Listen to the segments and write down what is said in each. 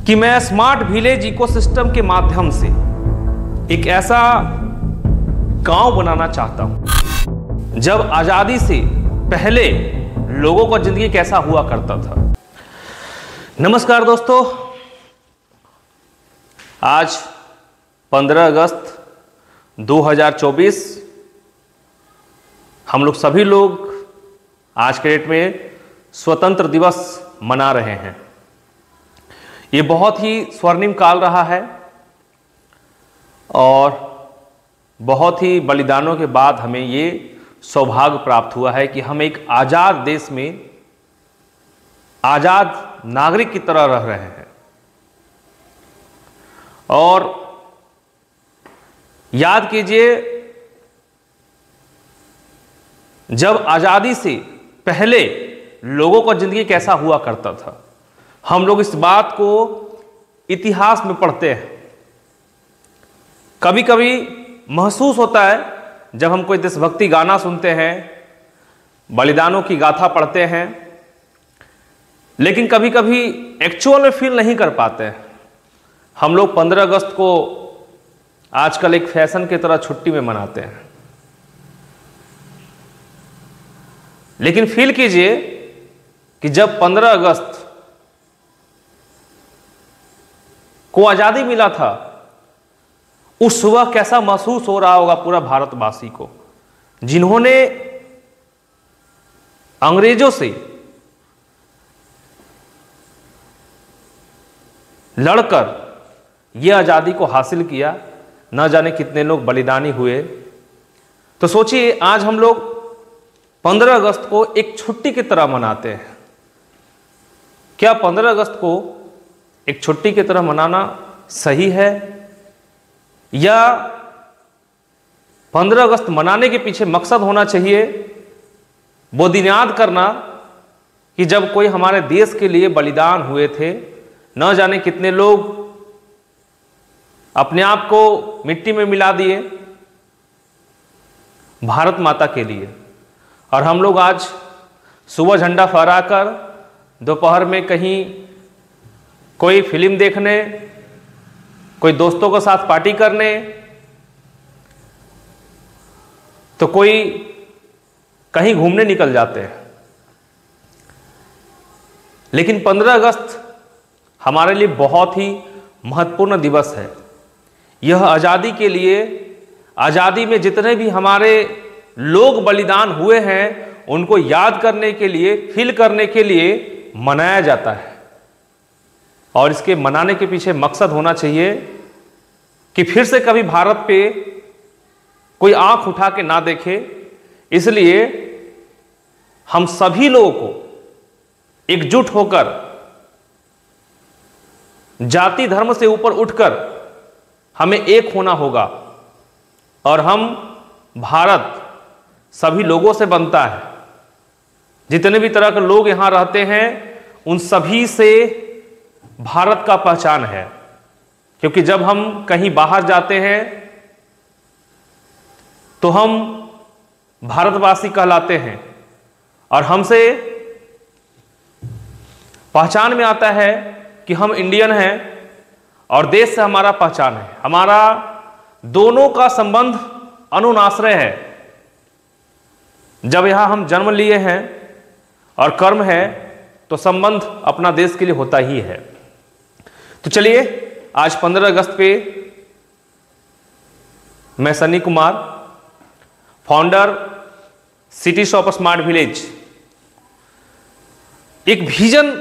कि मैं smart village ecosystem के माध्यम से एक ऐसा गांव बनाना चाहता हूं जब आजादी से पहले लोगों का जिंदगी कैसा हुआ करता था। नमस्कार दोस्तों, आज 15 अगस्त 2024 हम लोग सभी लोग आज के डेट में स्वतंत्र दिवस मना रहे हैं। ये बहुत ही स्वर्णिम काल रहा है और बहुत ही बलिदानों के बाद हमें ये सौभाग्य प्राप्त हुआ है कि हम एक आज़ाद देश में आज़ाद नागरिक की तरह रह रहे हैं। और याद कीजिए, जब आज़ादी से पहले लोगों का जिंदगी कैसा हुआ करता था। हम लोग इस बात को इतिहास में पढ़ते हैं। कभी कभी महसूस होता है जब हम कोई देशभक्ति गाना सुनते हैं, बलिदानों की गाथा पढ़ते हैं, लेकिन कभी कभी एक्चुअल में फील नहीं कर पाते हैं। हम लोग 15 अगस्त को आजकल एक फैशन की तरह छुट्टी में मनाते हैं, लेकिन फील कीजिए कि जब 15 अगस्त को आजादी मिला था, उस सुबह कैसा महसूस हो रहा होगा पूरा भारतवासी को, जिन्होंने अंग्रेजों से लड़कर यह आजादी को हासिल किया। न जाने कितने लोग बलिदानी हुए। तो सोचिए, आज हम लोग 15 अगस्त को एक छुट्टी की तरह मनाते हैं। क्या 15 अगस्त को एक छुट्टी की तरह मनाना सही है, या 15 अगस्त मनाने के पीछे मकसद होना चाहिए वो दिन याद करना कि जब कोई हमारे देश के लिए बलिदान हुए थे, न जाने कितने लोग अपने आप को मिट्टी में मिला दिए भारत माता के लिए। और हम लोग आज सुबह झंडा फहराकर दोपहर में कहीं कोई फिल्म देखने, कोई दोस्तों के साथ पार्टी करने, तो कोई कहीं घूमने निकल जाते हैं। लेकिन 15 अगस्त हमारे लिए बहुत ही महत्वपूर्ण दिवस है। यह आज़ादी के लिए, आज़ादी में जितने भी हमारे लोग बलिदान हुए हैं उनको याद करने के लिए, फील करने के लिए मनाया जाता है। और इसके मनाने के पीछे मकसद होना चाहिए कि फिर से कभी भारत पे कोई आंख उठा के ना देखे। इसलिए हम सभी लोगों को एकजुट होकर, जाति धर्म से ऊपर उठकर हमें एक होना होगा। और हम, भारत सभी लोगों से बनता है। जितने भी तरह के लोग यहां रहते हैं उन सभी से भारत का पहचान है। क्योंकि जब हम कहीं बाहर जाते हैं तो हम भारतवासी कहलाते हैं और हमसे पहचान में आता है कि हम इंडियन हैं और देश से हमारा पहचान है। हमारा दोनों का संबंध अनुनाश्रय है। जब यहां हम जन्म लिए हैं और कर्म है तो संबंध अपना देश के लिए होता ही है। तो चलिए, आज 15 अगस्त पे मैं Sunny Kumar, founder cities of smart village, एक विजन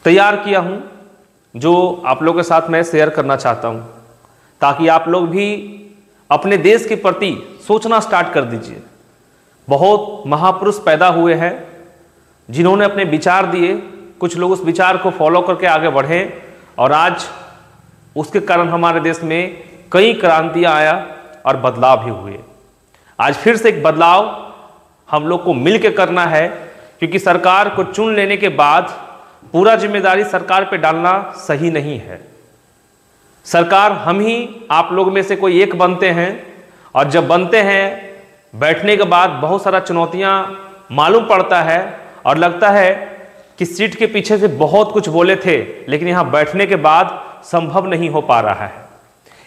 तैयार किया हूं जो आप लोगों के साथ मैं शेयर करना चाहता हूं, ताकि आप लोग भी अपने देश के प्रति सोचना स्टार्ट कर दीजिए। बहुत महापुरुष पैदा हुए हैं जिन्होंने अपने विचार दिए, कुछ लोग उस विचार को फॉलो करके आगे बढ़े और आज उसके कारण हमारे देश में कई क्रांतियां आया और बदलाव भी हुए। आज फिर से एक बदलाव हम लोग को मिल के करना है, क्योंकि सरकार को चुन लेने के बाद पूरा जिम्मेदारी सरकार पे डालना सही नहीं है। सरकार हम ही आप लोग में से कोई एक बनते हैं, और जब बनते हैं बैठने के बाद बहुत सारा चुनौतियां मालूम पड़ता है और लगता है कि सीट के पीछे से बहुत कुछ बोले थे, लेकिन यहां बैठने के बाद संभव नहीं हो पा रहा है।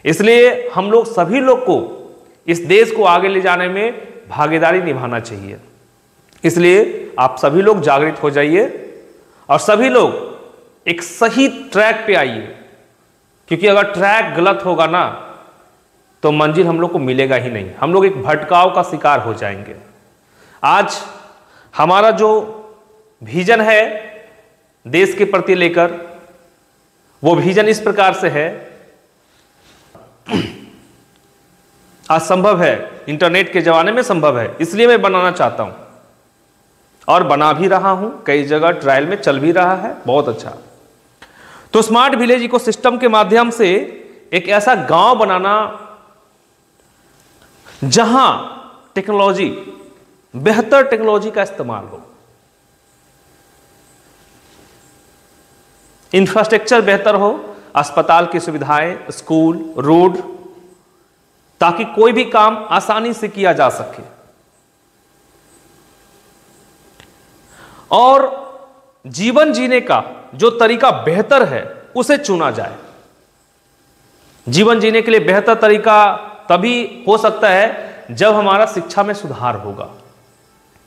इसलिए हम लोग सभी लोग को इस देश को आगे ले जाने में भागीदारी निभाना चाहिए। इसलिए आप सभी लोग जागृत हो जाइए और सभी लोग एक सही ट्रैक पे आइए, क्योंकि अगर ट्रैक गलत होगा ना तो मंजिल हम लोग को मिलेगा ही नहीं, हम लोग एक भटकाव का शिकार हो जाएंगे। आज हमारा जो विजन है देश के प्रति लेकर, वो विजन इस प्रकार से है। आज संभव है, इंटरनेट के जमाने में संभव है, इसलिए मैं बनाना चाहता हूं और बना भी रहा हूं, कई जगह ट्रायल में चल भी रहा है, बहुत अच्छा। तो स्मार्ट विलेज इकोसिस्टम के माध्यम से एक ऐसा गांव बनाना जहां टेक्नोलॉजी, बेहतर टेक्नोलॉजी का इस्तेमाल हो, इंफ्रास्ट्रक्चर बेहतर हो, अस्पताल की सुविधाएं, स्कूल, रोड, ताकि कोई भी काम आसानी से किया जा सके और जीवन जीने का जो तरीका बेहतर है उसे चुना जाए। जीवन जीने के लिए बेहतर तरीका तभी हो सकता है जब हमारा शिक्षा में सुधार होगा।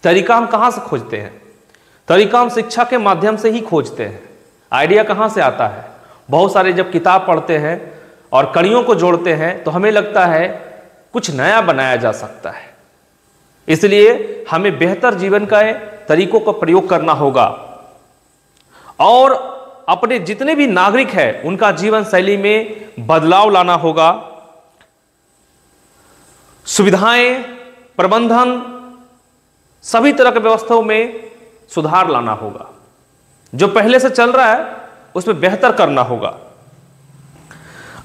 तरीका हम कहां से खोजते हैं? तरीका हम शिक्षा के माध्यम से ही खोजते हैं। आइडिया कहां से आता है? बहुत सारे जब किताब पढ़ते हैं और कड़ियों को जोड़ते हैं तो हमें लगता है कुछ नया बनाया जा सकता है। इसलिए हमें बेहतर जीवन का तरीकों का प्रयोग करना होगा और अपने जितने भी नागरिक हैं उनका जीवन शैली में बदलाव लाना होगा। सुविधाएं, प्रबंधन, सभी तरह की व्यवस्थाओं में सुधार लाना होगा। जो पहले से चल रहा है उसमें बेहतर करना होगा।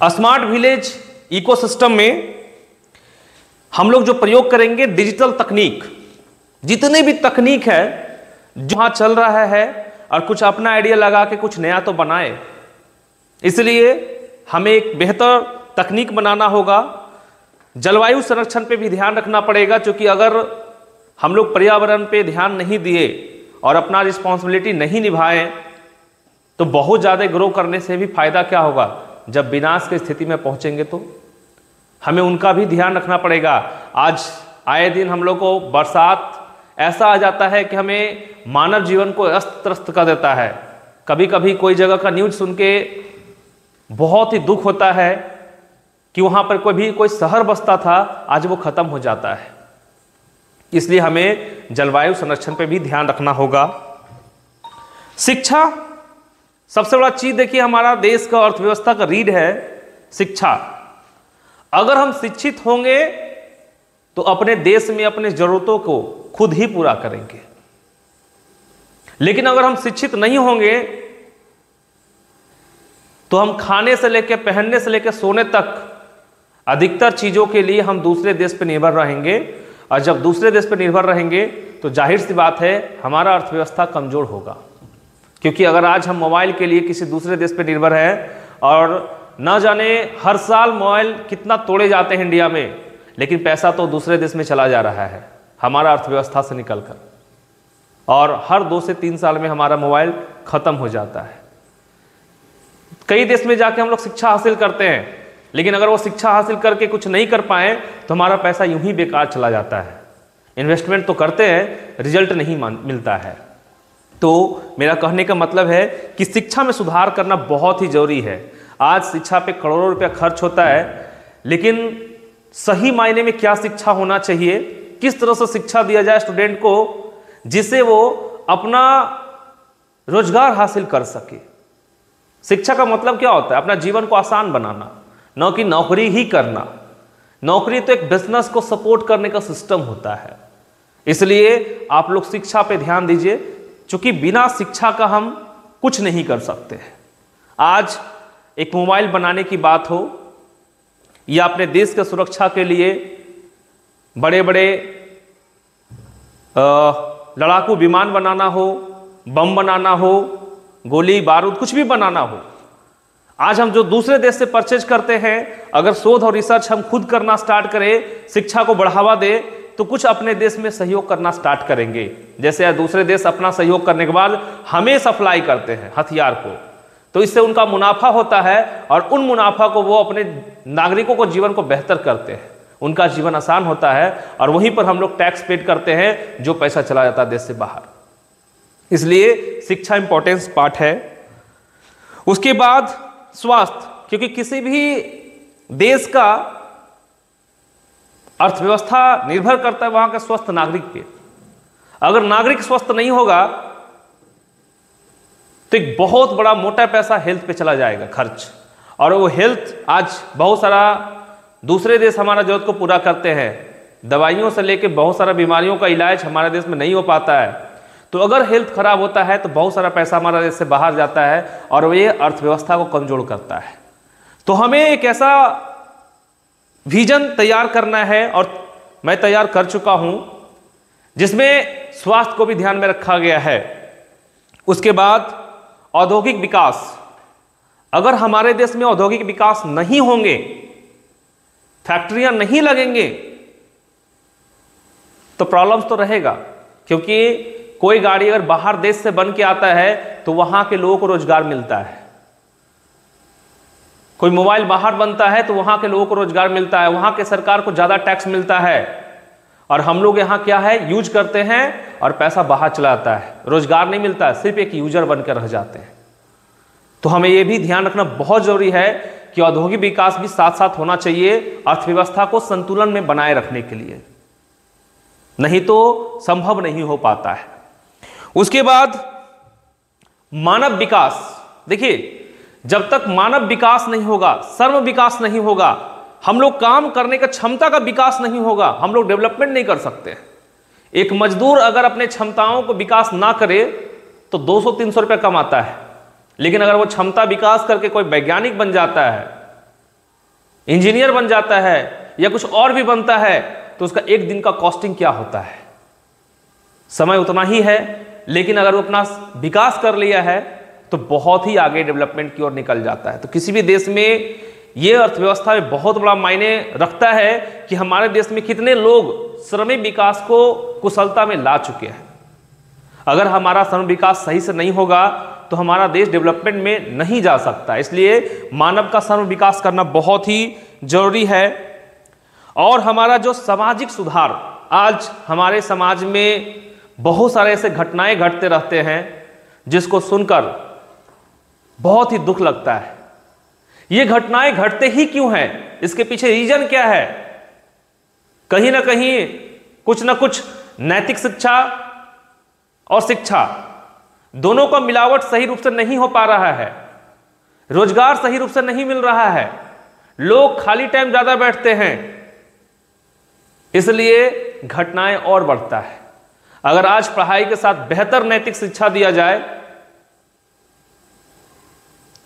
स्मार्ट विलेज इकोसिस्टम में हम लोग जो प्रयोग करेंगे डिजिटल तकनीक, जितने भी तकनीक है जहां चल रहा है, और कुछ अपना आइडिया लगा के कुछ नया तो बनाए। इसलिए हमें एक बेहतर तकनीक बनाना होगा। जलवायु संरक्षण पे भी ध्यान रखना पड़ेगा, क्योंकि अगर हम लोग पर्यावरण पे ध्यान नहीं दिए और अपना रिस्पॉन्सिबिलिटी नहीं निभाएं तो बहुत ज़्यादा ग्रो करने से भी फायदा क्या होगा? जब विनाश की स्थिति में पहुंचेंगे तो हमें उनका भी ध्यान रखना पड़ेगा। आज आए दिन हम लोग को बरसात ऐसा आ जाता है कि हमें मानव जीवन को अस्त त्रस्त कर देता है। कभी कभी कोई जगह का न्यूज़ सुन के बहुत ही दुख होता है कि वहाँ पर कोई शहर बसता था, आज वो खत्म हो जाता है। इसलिए हमें जलवायु संरक्षण पे भी ध्यान रखना होगा। शिक्षा सबसे बड़ा चीज, देखिए हमारा देश का अर्थव्यवस्था का रीढ़ है शिक्षा। अगर हम शिक्षित होंगे तो अपने देश में अपनी जरूरतों को खुद ही पूरा करेंगे, लेकिन अगर हम शिक्षित नहीं होंगे तो हम खाने से लेकर, पहनने से लेकर सोने तक अधिकतर चीजों के लिए हम दूसरे देश पर निर्भर रहेंगे। और जब दूसरे देश पर निर्भर रहेंगे तो जाहिर सी बात है हमारा अर्थव्यवस्था कमजोर होगा। क्योंकि अगर आज हम मोबाइल के लिए किसी दूसरे देश पर निर्भर हैं और न जाने हर साल मोबाइल कितना तोड़े जाते हैं इंडिया में, लेकिन पैसा तो दूसरे देश में चला जा रहा है हमारा अर्थव्यवस्था से निकलकर, और हर 2 से 3 साल में हमारा मोबाइल खत्म हो जाता है। कई देश में जाके हम लोग शिक्षा हासिल करते हैं, लेकिन अगर वो शिक्षा हासिल करके कुछ नहीं कर पाए तो हमारा पैसा यूं ही बेकार चला जाता है। इन्वेस्टमेंट तो करते हैं, रिजल्ट नहीं मिलता है। तो मेरा कहने का मतलब है कि शिक्षा में सुधार करना बहुत ही जरूरी है। आज शिक्षा पे करोड़ों रुपया खर्च होता है, लेकिन सही मायने में क्या शिक्षा होना चाहिए, किस तरह से शिक्षा दिया जाए स्टूडेंट को जिससे वो अपना रोजगार हासिल कर सके। शिक्षा का मतलब क्या होता है? अपना जीवन को आसान बनाना, न कि नौकरी ही करना। नौकरी तो एक बिजनेस को सपोर्ट करने का सिस्टम होता है। इसलिए आप लोग शिक्षा पे ध्यान दीजिए, क्योंकि बिना शिक्षा का हम कुछ नहीं कर सकते हैं। आज एक मोबाइल बनाने की बात हो या अपने देश की सुरक्षा के लिए बड़े बड़े लड़ाकू विमान बनाना हो, बम बनाना हो, गोली बारूद कुछ भी बनाना हो, आज हम जो दूसरे देश से परचेज करते हैं, अगर शोध और रिसर्च हम खुद करना स्टार्ट करें, शिक्षा को बढ़ावा दें, तो कुछ अपने देश में सहयोग करना स्टार्ट करेंगे। जैसे दूसरे देश अपना सहयोग करने के बाद हमें सप्लाई करते हैं हथियार को, तो इससे उनका मुनाफा होता है और उन मुनाफा को वो अपने नागरिकों को जीवन को बेहतर करते हैं, उनका जीवन आसान होता है और वहीं पर हम लोग टैक्स पेड करते हैं जो पैसा चला जाता है देश से बाहर। इसलिए शिक्षा इंपॉर्टेंस पार्ट है। उसके बाद स्वास्थ्य, क्योंकि किसी भी देश का अर्थव्यवस्था निर्भर करता है वहां के स्वस्थ नागरिक पे। अगर नागरिक स्वस्थ नहीं होगा तो एक बहुत बड़ा मोटा पैसा हेल्थ पे चला जाएगा खर्च, और वो हेल्थ आज बहुत सारा दूसरे देश हमारा जरूरत को पूरा करते हैं, दवाइयों से लेकर बहुत सारा बीमारियों का इलाज हमारे देश में नहीं हो पाता है। तो अगर हेल्थ खराब होता है तो बहुत सारा पैसा हमारा देश से बाहर जाता है और वो ये अर्थव्यवस्था को कमजोर करता है। तो हमें एक ऐसा विजन तैयार करना है और मैं तैयार कर चुका हूं जिसमें स्वास्थ्य को भी ध्यान में रखा गया है। उसके बाद औद्योगिक विकास, अगर हमारे देश में औद्योगिक विकास नहीं होंगे, फैक्ट्रियां नहीं लगेंगे तो प्रॉब्लम्स तो रहेगा, क्योंकि कोई गाड़ी अगर बाहर देश से बन के आता है तो वहां के लोगों को रोजगार मिलता है, कोई मोबाइल बाहर बनता है तो वहां के लोगों को रोजगार मिलता है, वहां के सरकार को ज्यादा टैक्स मिलता है, और हम लोग यहां क्या है यूज करते हैं और पैसा बाहर चला जाता है, रोजगार नहीं मिलता है, सिर्फ एक यूजर बनकर रह जाते हैं। तो हमें यह भी ध्यान रखना बहुत जरूरी है कि औद्योगिक विकास भी साथ साथ होना चाहिए अर्थव्यवस्था को संतुलन में बनाए रखने के लिए, नहीं तो संभव नहीं हो पाता है। उसके बाद मानव विकास, देखिए जब तक मानव विकास नहीं होगा, सर्व विकास नहीं होगा, हम लोग काम करने का क्षमता का विकास नहीं होगा, हम लोग डेवलपमेंट नहीं कर सकते। एक मजदूर अगर अपने क्षमताओं को विकास ना करे तो 200-300 रुपये कमाता है, लेकिन अगर वो क्षमता विकास करके कोई वैज्ञानिक बन जाता है, इंजीनियर बन जाता है या कुछ और भी बनता है तो उसका एक दिन का कॉस्टिंग क्या होता है, समय उतना ही है, लेकिन अगर वो अपना विकास कर लिया है तो बहुत ही आगे डेवलपमेंट की ओर निकल जाता है। तो किसी भी देश में ये अर्थव्यवस्था में बहुत बड़ा मायने रखता है कि हमारे देश में कितने लोग श्रमिक विकास को कुशलता में ला चुके हैं। अगर हमारा श्रम विकास सही से नहीं होगा तो हमारा देश डेवलपमेंट में नहीं जा सकता। इसलिए मानव का श्रम विकास करना बहुत ही जरूरी है। और हमारा जो सामाजिक सुधार, आज हमारे समाज में बहुत सारे ऐसे घटनाएं घटते रहते हैं जिसको सुनकर बहुत ही दुख लगता है। ये घटनाएं घटते ही क्यों हैं, इसके पीछे रीजन क्या है? कहीं ना कहीं कुछ ना कुछ नैतिक शिक्षा और शिक्षा दोनों का मिलावट सही रूप से नहीं हो पा रहा है, रोजगार सही रूप से नहीं मिल रहा है, लोग खाली टाइम ज्यादा बैठते हैं, इसलिए घटनाएं और बढ़ता है। अगर आज पढ़ाई के साथ बेहतर नैतिक शिक्षा दिया जाए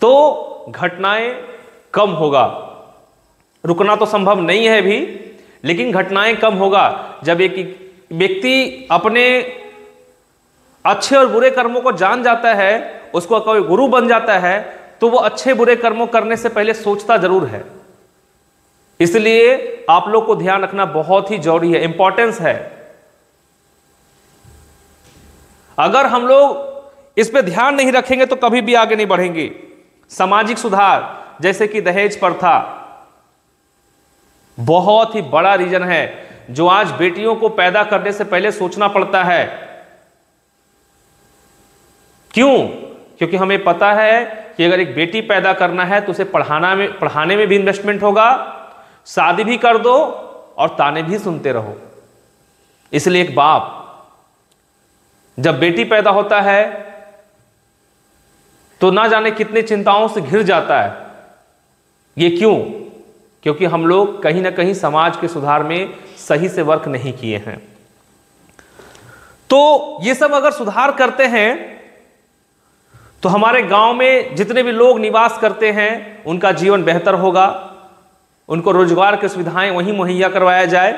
तो घटनाएं कम होगा। रुकना तो संभव नहीं है भी, लेकिन घटनाएं कम होगा। जब एक व्यक्ति अपने अच्छे और बुरे कर्मों को जान जाता है, उसको कोई गुरु बन जाता है, तो वो अच्छे बुरे कर्मों करने से पहले सोचता जरूर है। इसलिए आप लोग को ध्यान रखना बहुत ही जरूरी है, इंपॉर्टेंस है। अगर हम लोग इस पे ध्यान नहीं रखेंगे तो कभी भी आगे नहीं बढ़ेंगे। सामाजिक सुधार, जैसे कि दहेज प्रथा बहुत ही बड़ा रीजन है जो आज बेटियों को पैदा करने से पहले सोचना पड़ता है। क्यों? क्योंकि हमें पता है कि अगर एक बेटी पैदा करना है तो उसे पढ़ाने में भी इन्वेस्टमेंट होगा, शादी भी कर दो और ताने भी सुनते रहो। इसलिए एक बाप जब बेटी पैदा होता है तो ना जाने कितनी चिंताओं से घिर जाता है। ये क्यों? क्योंकि हम लोग कहीं ना कहीं समाज के सुधार में सही से वर्क नहीं किए हैं। तो ये सब अगर सुधार करते हैं तो हमारे गांव में जितने भी लोग निवास करते हैं उनका जीवन बेहतर होगा, उनको रोजगार की सुविधाएं वहीं मुहैया करवाया जाए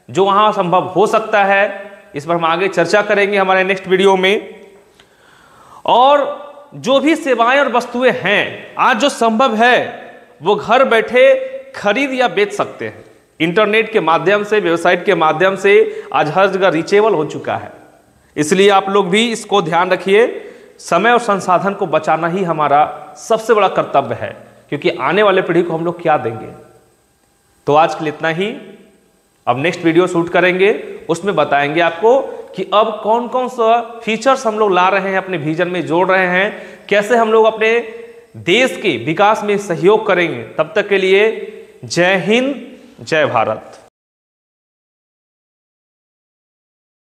जो वहां संभव हो सकता है। इस पर हम आगे चर्चा करेंगे हमारे नेक्स्ट वीडियो में। और जो भी सेवाएं और वस्तुएं हैं आज जो संभव है वो घर बैठे खरीद या बेच सकते हैं। इंटरनेट के माध्यम से, वेबसाइट के माध्यम से आज हर जगह रीचेबल हो चुका है। इसलिए आप लोग भी इसको ध्यान रखिए। समय और संसाधन को बचाना ही हमारा सबसे बड़ा कर्तव्य है, क्योंकि आने वाले पीढ़ी को हम लोग क्या देंगे। तो आज के लिए इतना ही। अब नेक्स्ट वीडियो शूट करेंगे, उसमें बताएंगे आपको कि अब कौन कौन सा फीचर्स हम लोग ला रहे हैं, अपने विजन में जोड़ रहे हैं, कैसे हम लोग अपने देश के विकास में सहयोग करेंगे। तब तक के लिए जय हिंद, जय भारत।